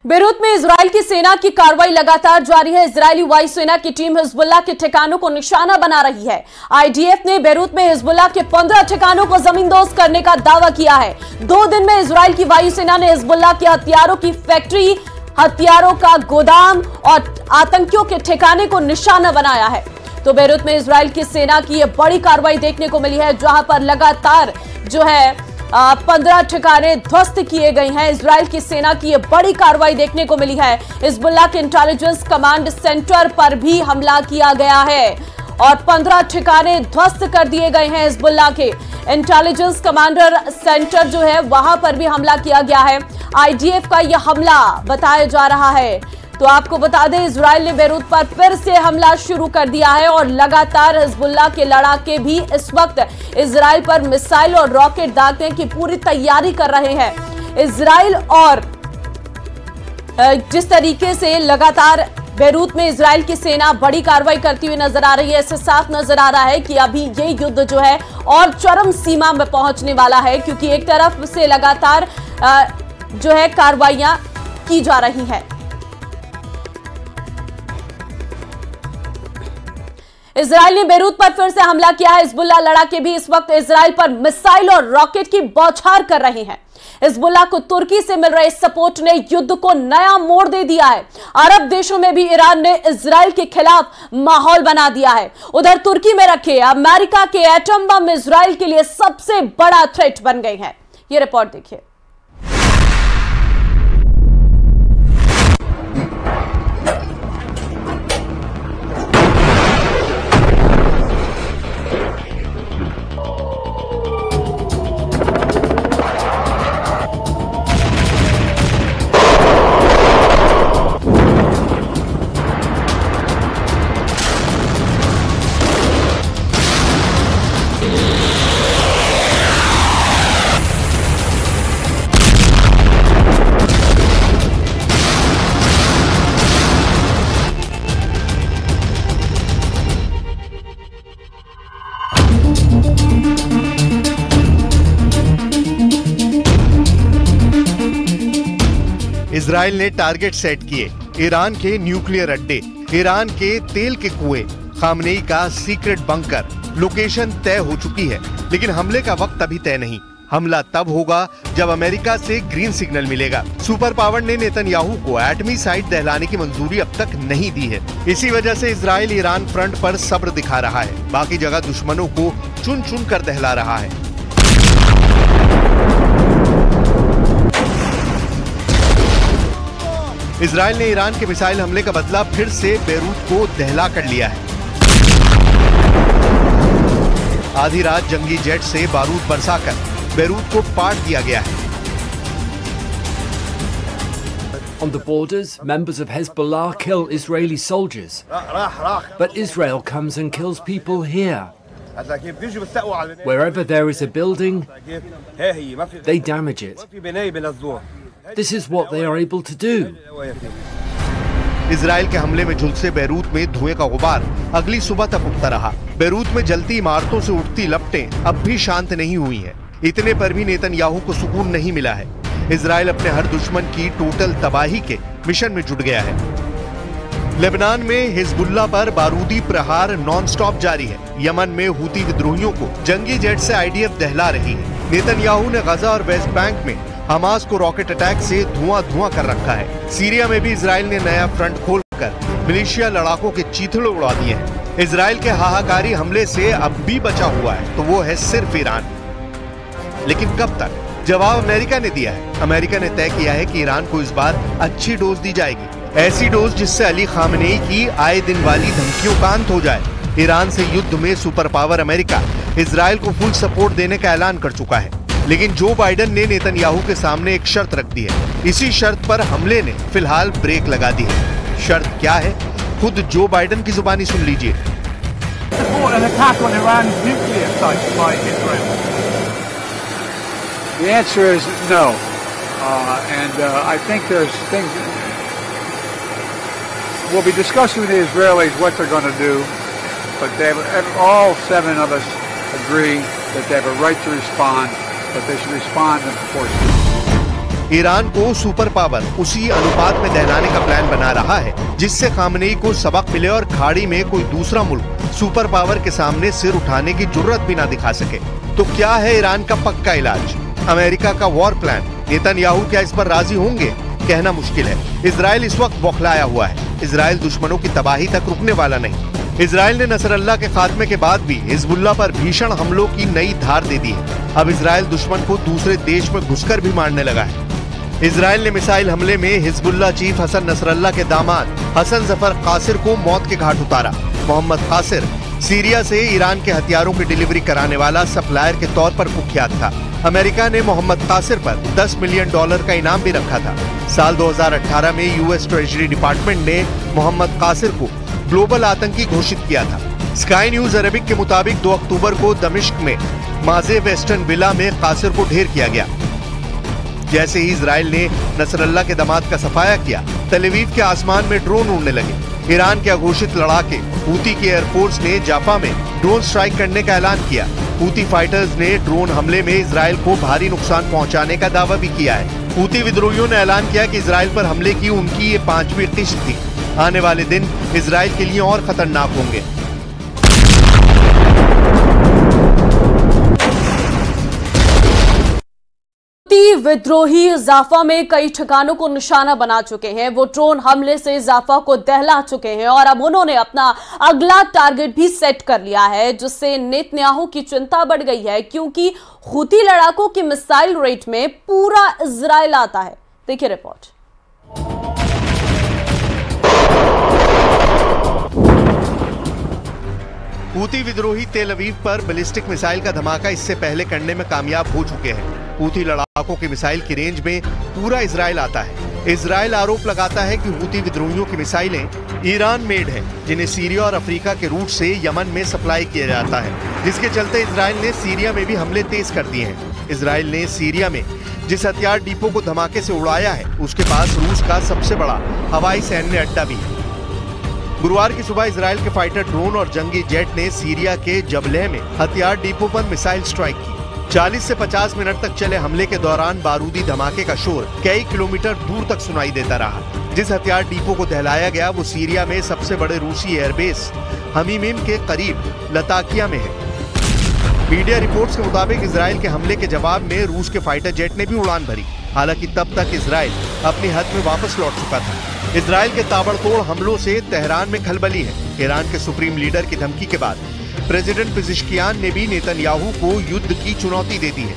Beirut में Israel की सेना की कार्रवाई लगातार जारी है। इजरायली वायुसेना की टीम हिजबुल्लाह के ठिकानों को निशाना बना रही है। आईडीएफ ने बेरूत में हिजबुल्लाह के 15 ठिकानों को जमींदोज करने का दावा किया है। 2 दिन में इजराइल की वायुसेना ने हिजबुल्लाह के हथियारों की फैक्ट्री, हथियारों का गोदाम और आतंकियों के ठिकाने को निशाना बनाया है। तो बेरूत में इजराइल की सेना की यह बड़ी कार्रवाई देखने को मिली है, जहां पर लगातार जो है 15 ठिकाने ध्वस्त किए गए हैं। इजराइल की सेना की यह बड़ी कार्रवाई देखने को मिली है। हिजबुल्लाह के इंटेलिजेंस कमांड सेंटर पर भी हमला किया गया है और 15 ठिकाने ध्वस्त कर दिए गए हैं। हिजबुल्लाह के इंटेलिजेंस कमांडर सेंटर जो है वहां पर भी हमला किया गया है। आईडीएफ का यह हमला बताया जा रहा है। तो आपको बता दें, इजराइल ने बेरूत पर फिर से हमला शुरू कर दिया है और लगातार हिजबुल्लाह के लड़ाके भी इस वक्त इजराइल पर मिसाइल और रॉकेट दागने की पूरी तैयारी कर रहे हैं। इजराइल और जिस तरीके से लगातार बेरूत में इजराइल की सेना बड़ी कार्रवाई करती हुई नजर आ रही है, इससे साफ नजर आ रहा है कि अभी ये युद्ध जो है और चरम सीमा में पहुंचने वाला है, क्योंकि एक तरफ से लगातार जो है कार्रवाइयां की जा रही हैं। इजराइल ने बेरूत पर फिर से हमला किया है। हिजबुल्लाह लड़ाके भी इस वक्त इजराइल पर मिसाइल और रॉकेट की बौछार कर रहे हैं। हिजबुल्लाह को तुर्की से मिल रहे सपोर्ट ने युद्ध को नया मोड़ दे दिया है। अरब देशों में भी ईरान ने इजराइल के खिलाफ माहौल बना दिया है। उधर तुर्की में रखे अमेरिका के एटम बम इजराइल के लिए सबसे बड़ा थ्रेट बन गए हैं। यह रिपोर्ट देखिए। इजराइल ने टारगेट सेट किए, ईरान के न्यूक्लियर अड्डे, ईरान के तेल के कुएं, खामनेई का सीक्रेट बंकर। लोकेशन तय हो चुकी है, लेकिन हमले का वक्त अभी तय नहीं। हमला तब होगा जब अमेरिका से ग्रीन सिग्नल मिलेगा। सुपर पावर ने नेतन्याहू को एटमी साइट दहलाने की मंजूरी अब तक नहीं दी है। इसी वजह से इजराइल ईरान फ्रंट पर सब्र दिखा रहा है, बाकी जगह दुश्मनों को चुन चुन कर दहला रहा है। इजराइल ने ईरान के मिसाइल हमले का बदला फिर से बेरूत को दहला कर लिया है। आधी रात जंगी जेट से बारूद बरसाकर बेरूत को पाट दिया गया है। On the borders, members of Hezbollah kill Israeli soldiers, but Israel comes and kills people here. Wherever there is a building, they damage it. This is what they are able to do. Israel के हमले में झुलसे Beirut में धुएं का गुबार अगली सुबह तक उठता रहा। बेरूत में जलती इमारतों से उठती लपटें अब भी शांत नहीं हुई हैं। इतने पर भी नेतन्याहू को सुकून नहीं मिला है। इजराइल अपने हर दुश्मन की टोटल तबाही के मिशन में जुट गया है। लेबनान में हिजबुल्लाह पर बारूदी प्रहार नॉनस्टॉप जारी है। यमन में हूती विद्रोहियों को जंगी जेट से आईडीएफ दहला रही है। नेतन्याहू ने गजा और वेस्ट बैंक में हमास को रॉकेट अटैक से धुआं धुआं कर रखा है। सीरिया में भी इजराइल ने नया फ्रंट खोलकर मिलिशिया लड़ाकों के चीथड़े उड़ा दिए हैं। इजराइल के हाहाकारी हमले से अब भी बचा हुआ है तो वो है सिर्फ ईरान। लेकिन कब तक? जवाब अमेरिका ने दिया है। अमेरिका ने तय किया है कि ईरान को इस बार अच्छी डोज दी जाएगी, ऐसी डोज जिससे अली खामनेई की आए दिन वाली धमकियों का अंत हो जाए। ईरान से युद्ध में सुपर पावर अमेरिका इजराइल को फुल सपोर्ट देने का ऐलान कर चुका है, लेकिन जो बाइडेन ने नेतन्याहू के सामने एक शर्त रख दी है। इसी शर्त पर हमले ने फिलहाल ब्रेक लगा दी है। शर्त क्या है, खुद जो बाइडेन की जुबानी सुन लीजिए। The answer is no, and I think there's things we'll be discussing with the Israelis what they're going to do, but all 7 of us agree that they have a right to respond, but they should respond in proportion. Iran को super power उसी अनुपात में दहलाने का plan बना रहा है जिससे Khamenei को सबक मिले और खाड़ी में कोई दूसरा मुल्क सुपर पावर के सामने सिर उठाने की जुर्रत भी ना दिखा सके। तो क्या है ईरान का पक्का इलाज? अमेरिका का वॉर प्लान। नेतन्याहू क्या इस पर राजी होंगे? कहना मुश्किल है। इजराइल इस वक्त बौखलाया हुआ है। इजराइल दुश्मनों की तबाही तक रुकने वाला नहीं। इजराइल ने नसरल्ला के खात्मे के बाद भी हिजबुल्लाह पर भीषण हमलों की नई धार दे दी है। अब इजराइल दुश्मन को दूसरे देश में घुसकर भी मारने लगा है। इजराइल ने मिसाइल हमले में हिजबुल्लाह चीफ हसन नसरल्ला के दामाद हसन जफर कासिर को मौत के घाट उतारा। मोहम्मद कासिर सीरिया से ईरान के हथियारों की डिलीवरी कराने वाला सप्लायर के तौर पर कुख्यात था। अमेरिका ने मोहम्मद कासिर पर $10 मिलियन का इनाम भी रखा था। साल 2018 में यूएस ट्रेजरी डिपार्टमेंट ने मोहम्मद कासिर को ग्लोबल आतंकी घोषित किया था। स्काई न्यूज अरबिक के मुताबिक 2 अक्टूबर को दमिश्क में माजे वेस्टर्न विला में कासिर को ढेर किया गया। जैसे ही इजराइल ने नसरल्ला के दामाद का सफाया किया, तल अवीव के आसमान में ड्रोन उड़ने लगे। ईरान के अघोषित लड़ाके हूती की एयरफोर्स ने जाफा में ड्रोन स्ट्राइक करने का ऐलान किया। हूती फाइटर्स ने ड्रोन हमले में इजराइल को भारी नुकसान पहुंचाने का दावा भी किया है। हूती विद्रोहियों ने ऐलान किया कि इजराइल पर हमले की उनकी ये 5वीं किश्त थी। आने वाले दिन इजराइल के लिए और खतरनाक होंगे। विद्रोही जाफा में कई ठिकानों को निशाना बना चुके हैं। वो ड्रोन हमले से जाफा को दहला चुके हैं और अब उन्होंने अपना अगला टारगेट भी सेट कर लिया है, जिससे नेतन्याहू की चिंता बढ़ गई है क्योंकि हूती लड़ाकों की मिसाइल रेट में पूरा इजराइल आता है। देखिए रिपोर्ट। हूती विद्रोही तेल अवीव पर बैलिस्टिक मिसाइल का धमाका इससे पहले करने में कामयाब हो चुके हैं। हूती लड़ाकों की मिसाइल की रेंज में पूरा इजराइल आता है। इजराइल आरोप लगाता है कि हूती विद्रोहियों की मिसाइलें ईरान मेड हैं, जिन्हें सीरिया और अफ्रीका के रूट से यमन में सप्लाई किया जाता है, जिसके चलते इजराइल ने सीरिया में भी हमले तेज कर दिए हैं। इजराइल ने सीरिया में जिस हथियार डिपो को धमाके से उड़ाया है, उसके पास रूस का सबसे बड़ा हवाई सैन्य अड्डा भी है। गुरुवार की सुबह इजराइल के फाइटर ड्रोन और जंगी जेट ने सीरिया के जबलेह में हथियार डिपो पर मिसाइल स्ट्राइक की। 40 से 50 मिनट तक चले हमले के दौरान बारूदी धमाके का शोर कई किलोमीटर दूर तक सुनाई देता रहा। जिस हथियार डिपो को दहलाया गया वो सीरिया में सबसे बड़े रूसी एयरबेस हमीमीम के करीब लताकिया में है। मीडिया रिपोर्ट्स के मुताबिक इजराइल के हमले के जवाब में रूस के फाइटर जेट ने भी उड़ान भरी। हालांकि तब तक इजराइल अपनी हद में वापस लौट चुका था। इजराइल के ताबड़तोड़ हमलों से तेहरान में खलबली है। ईरान के सुप्रीम लीडर की धमकी के बाद प्रेसिडेंट पेज़ेश्कियान ने भी नेतन्याहू को युद्ध की चुनौती दे दी है।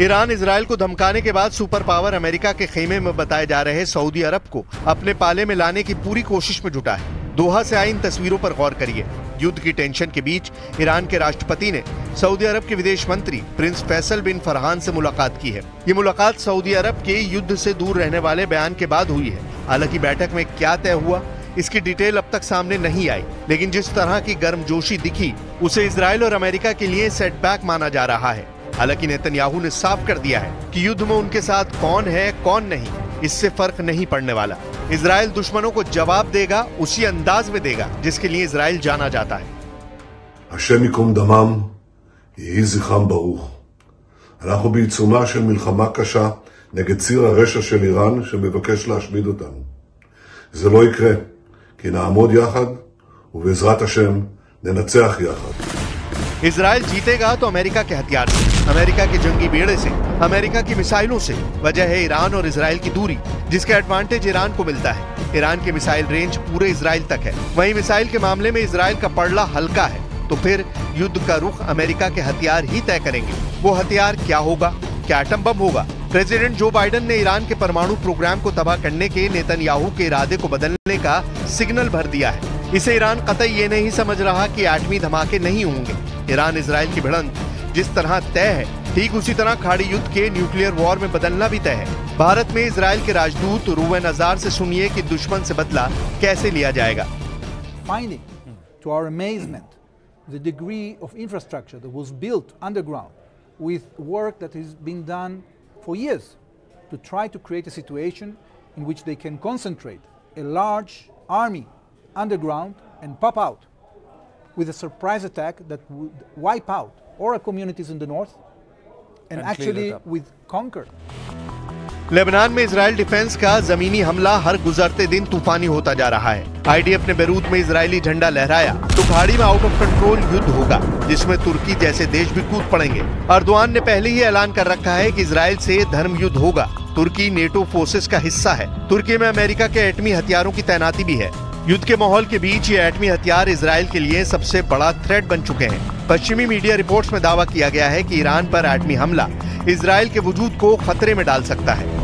ईरान इजराइल को धमकाने के बाद सुपर पावर अमेरिका के खेमे में बताए जा रहे सऊदी अरब को अपने पाले में लाने की पूरी कोशिश में जुटा है। दोहा से आई इन तस्वीरों पर गौर करिए। युद्ध की टेंशन के बीच ईरान के राष्ट्रपति ने सऊदी अरब के विदेश मंत्री प्रिंस फैसल बिन फरहान से मुलाकात की है। ये मुलाकात सऊदी अरब के युद्ध से दूर रहने वाले बयान के बाद हुई है। हालांकि बैठक में क्या तय हुआ इसकी डिटेल अब तक सामने नहीं आई, लेकिन जिस तरह की गर्मजोशी दिखी उसे इजराइल और अमेरिका के लिए सेटबैक माना जा रहा है। हालांकि नेतन्याहू ने साफ कर दिया है कि युद्ध में उनके साथ कौन है कौन नहीं, इससे फर्क नहीं पड़ने वाला। इजराइल दुश्मनों को जवाब देगा, उसी अंदाज में देगा जिसके लिए इजराइल जाना जाता है। השם ייקום דמם, יהי זכרם ברוך. אנחנו בעיצומה של מלחמה קשה נגד ציר הרשע של איראן שמבקש להשמיד אותנו. זה לא יקרה, כי נעמוד יחד ובעזרת השם ננצח יחד. इजराइल जीतेगा तो अमेरिका के हथियार से, अमेरिका के जंगी बेड़े से, अमेरिका की मिसाइलों से। वजह है ईरान और इजराइल की दूरी, जिसका एडवांटेज ईरान को मिलता है। ईरान की मिसाइल रेंज पूरे इजराइल तक है। वहीं मिसाइल के मामले में इजराइल का पड़ला हल्का है, तो फिर युद्ध का रुख अमेरिका के हथियार ही तय करेंगे। वो हथियार क्या होगा? क्या एटम बम होगा? प्रेसिडेंट जो बाइडेन ने ईरान के परमाणु प्रोग्राम को तबाह करने के नेतन्याहू के इरादे को बदलने का सिग्नल भर दिया है। इसे ईरान कतई ये नहीं समझ रहा कि एटमी धमाके नहीं होंगे। ईरान इजराइल की भिड़ंत जिस तरह तय है, ठीक उसी तरह खाड़ी युद्ध के न्यूक्लियर वॉर में बदलना भी तय है। भारत में इजराइल के राजदूत रूवेन अजार से सुनिए कि दुश्मन से बदला कैसे लिया जाएगा। Finding, to our amazement, the degree of infrastructure that was built underground with work that is being done for years to try to create a situation in which they can concentrate a large army underground and pop out with a surprise attack that would wipe out all our communities in the north and actually with conquer. Lebanon में Israel defence का जमीनी हमला हर गुजरते दिन तूफानी होता जा रहा है। आईडीएफ ने बेरूत में इजरायली झंडा लहराया तो खाड़ी में आउट ऑफ कंट्रोल युद्ध होगा, जिसमें तुर्की जैसे देश भी कूद पड़ेंगे। अर्दोआन ने पहले ही ऐलान कर रखा है कि इजराइल से धर्म युद्ध होगा। तुर्की नेटो फोर्सेस का हिस्सा है। तुर्की में अमेरिका के एटमी हथियारों की तैनाती भी है। युद्ध के माहौल के बीच ये एटमी हथियार इजराइल के लिए सबसे बड़ा थ्रेट बन चुके हैं। पश्चिमी मीडिया रिपोर्ट्स में दावा किया गया है कि ईरान पर एटमी हमला इजराइल के वजूद को खतरे में डाल सकता है।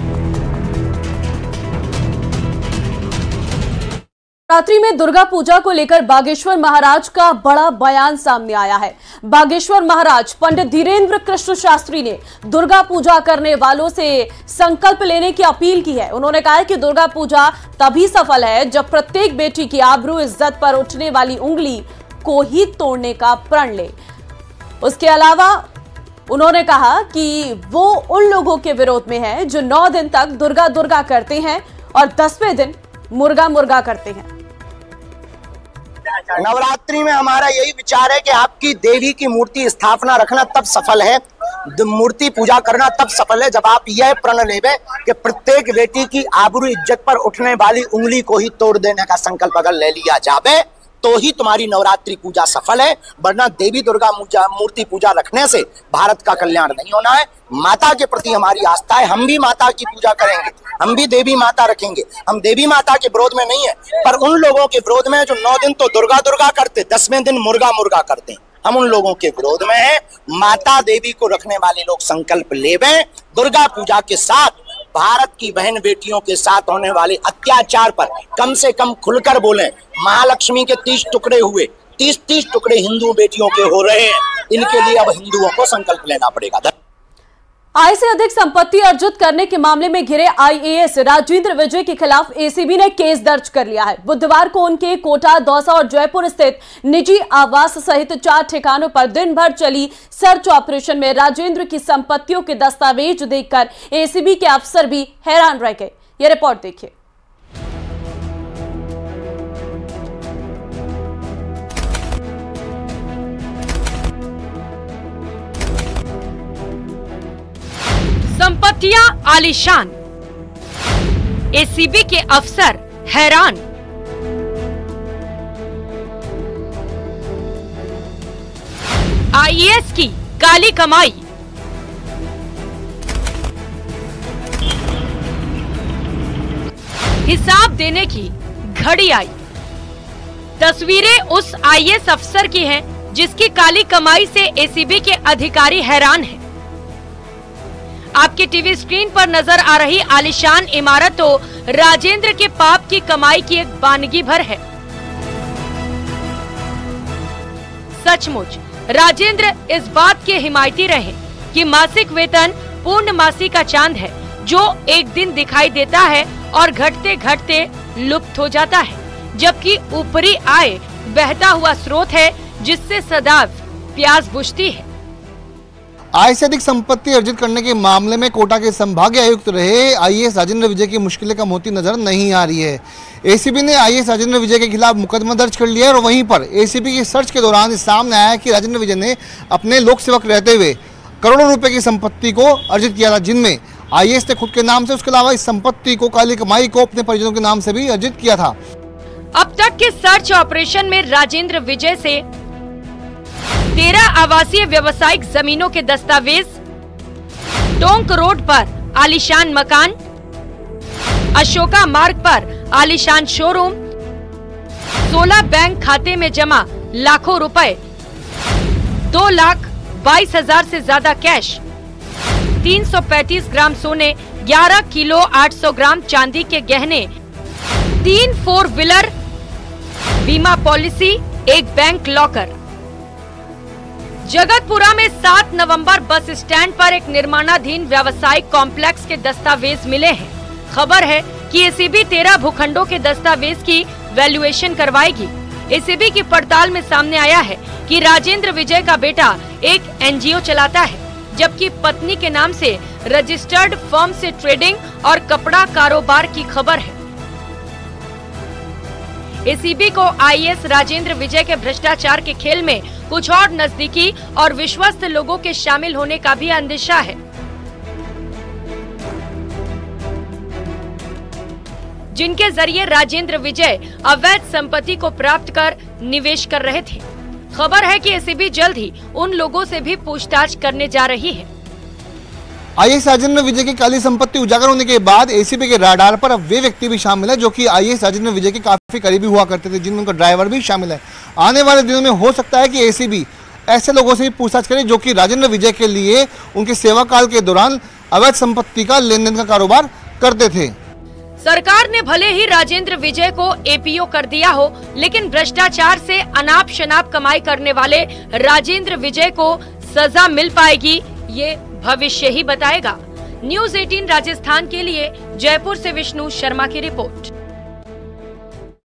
नवरात्रि में दुर्गा पूजा को लेकर बागेश्वर महाराज का बड़ा बयान सामने आया है। बागेश्वर महाराज पंडित धीरेन्द्र कृष्ण शास्त्री ने दुर्गा पूजा करने वालों से संकल्प लेने की अपील की है। उन्होंने कहा है कि दुर्गा पूजा तभी सफल है जब प्रत्येक बेटी की आबरू इज्जत पर उठने वाली उंगली को ही तोड़ने का प्रण ले। उसके अलावा उन्होंने कहा कि वो उन लोगों के विरोध में है जो 9 दिन तक दुर्गा दुर्गा करते हैं और 10वें दिन मुर्गा मुर्गा करते हैं। नवरात्रि में हमारा यही विचार है कि आपकी देवी की मूर्ति स्थापना रखना तब सफल है, मूर्ति पूजा करना तब सफल है जब आप यह प्रण लेवे कि प्रत्येक बेटी की आबरू इज्जत पर उठने वाली उंगली को ही तोड़ देने का संकल्प अगर ले लिया जावे तो ही तुम्हारी नवरात्रि पूजा सफल है। वरना देवी दुर्गा मूर्ति पूजा रखने से भारत का कल्याण नहीं होना है। माता के प्रति हमारी आस्था है, हम भी माता की पूजा करेंगे, हम भी देवी माता रखेंगे। हम देवी माता के विरोध में नहीं है, पर उन लोगों के विरोध में जो 9 दिन तो दुर्गा दुर्गा करते, 10वें दिन मुर्गा मुर्गा करते हैं, हम उन लोगों के विरोध में हैं। माता देवी को रखने वाले लोग संकल्प लेवें, दुर्गा पूजा के साथ भारत की बहन बेटियों के साथ होने वाले अत्याचार पर कम से कम खुलकर बोलें। महालक्ष्मी के 30 टुकड़े हुए, 30 टुकड़े हिंदू बेटियों के हो रहे हैं। इनके लिए अब हिंदुओं को संकल्प लेना पड़ेगा। आय से अधिक संपत्ति अर्जित करने के मामले में घिरे आईएएस राजेंद्र विजय के खिलाफ एसीबी ने केस दर्ज कर लिया है। बुधवार को उनके कोटा, दौसा और जयपुर स्थित निजी आवास सहित 4 ठिकानों पर दिन भर चली सर्च ऑपरेशन में राजेंद्र की संपत्तियों के दस्तावेज देखकर एसीबी के अफसर भी हैरान रह गए। ये रिपोर्ट देखिए। संपत्तियां आलीशान, एसीबी के अफसर हैरान। आईएएस की काली कमाई, हिसाब देने की घड़ी आई। तस्वीरें उस आईएएस अफसर की हैं जिसकी काली कमाई से एसीबी के अधिकारी हैरान हैं। आपके टीवी स्क्रीन पर नजर आ रही आलीशान इमारत तो राजेंद्र के पाप की कमाई की एक वानगी भर है। सचमुच राजेंद्र इस बात के हिमायती रहे कि मासिक वेतन पूर्णमासी का चांद है जो एक दिन दिखाई देता है और घटते घटते लुप्त हो जाता है, जबकि ऊपरी आय बहता हुआ स्रोत है जिससे सदैव प्यास बुझती है। आय से अधिक संपत्ति अर्जित करने के मामले में कोटा के संभागीय आयुक्त रहे आईएएस राजेंद्र विजय की मुश्किलें कम होती नजर नहीं आ रही है। एसीबी ने आईएएस राजेंद्र विजय के खिलाफ मुकदमा दर्ज कर लिया है और वहीं पर एसीबी की सर्च के दौरान सामने आया कि राजेंद्र विजय ने अपने लोक सेवक रहते हुए करोड़ों रुपए की संपत्ति को अर्जित किया था, जिनमें आईएएस ने खुद के नाम से, उसके अलावा इस संपत्ति को, काली कमाई को अपने परिजनों के नाम से भी अर्जित किया था। अब तक के सर्च ऑपरेशन में राजेंद्र विजय से 13 आवासीय व्यवसायिक जमीनों के दस्तावेज, टोंक रोड पर आलीशान मकान, अशोका मार्ग पर आलीशान शोरूम, 16 बैंक खाते में जमा लाखों रुपए, 2,22,000 से ज्यादा कैश, 335 ग्राम सोने, 11 किलो 800 ग्राम चांदी के गहने, 3 4 व्हीलर, बीमा पॉलिसी, एक बैंक लॉकर। जगतपुरा में 7 नवंबर बस स्टैंड पर एक निर्माणाधीन व्यावसायिक कॉम्प्लेक्स के दस्तावेज मिले हैं। खबर है कि एसीबी 13 भूखंडों के दस्तावेज की वैल्यूएशन करवाएगी। एसीबी की पड़ताल में सामने आया है कि राजेंद्र विजय का बेटा एक एनजीओ चलाता है, जबकि पत्नी के नाम से रजिस्टर्ड फर्म से ट्रेडिंग और कपड़ा कारोबार की खबर है। एसीबी को आईएएस राजेंद्र विजय के भ्रष्टाचार के खेल में कुछ और नजदीकी और विश्वस्त लोगों के शामिल होने का भी अंदेशा है, जिनके जरिए राजेंद्र विजय अवैध संपत्ति को प्राप्त कर निवेश कर रहे थे। खबर है कि एसीबी जल्द ही उन लोगों से भी पूछताछ करने जा रही है। आईएएस राजेंद्र विजय की काली संपत्ति उजागर होने के बाद एसीबी के राडार पर अब वे व्यक्ति भी शामिल है जो कि आईएएस राजेंद्र विजय के काफी करीबी हुआ करते थे, जिनमें उनका ड्राइवर भी शामिल है। आने वाले दिनों में हो सकता है कि एसीबी ऐसे लोगों से भी पूछताछ करे जो कि राजेंद्र विजय के लिए उनके सेवा काल के दौरान अवैध संपत्ति का लेन देन का कारोबार करते थे। सरकार ने भले ही राजेंद्र विजय को एपीओ कर दिया हो, लेकिन भ्रष्टाचार से अनाप शनाप कमाई करने वाले राजेंद्र विजय को सजा मिल पाएगी, ये भविष्य ही बताएगा। न्यूज़ 18 राजस्थान के लिए जयपुर से विष्णु शर्मा की रिपोर्ट।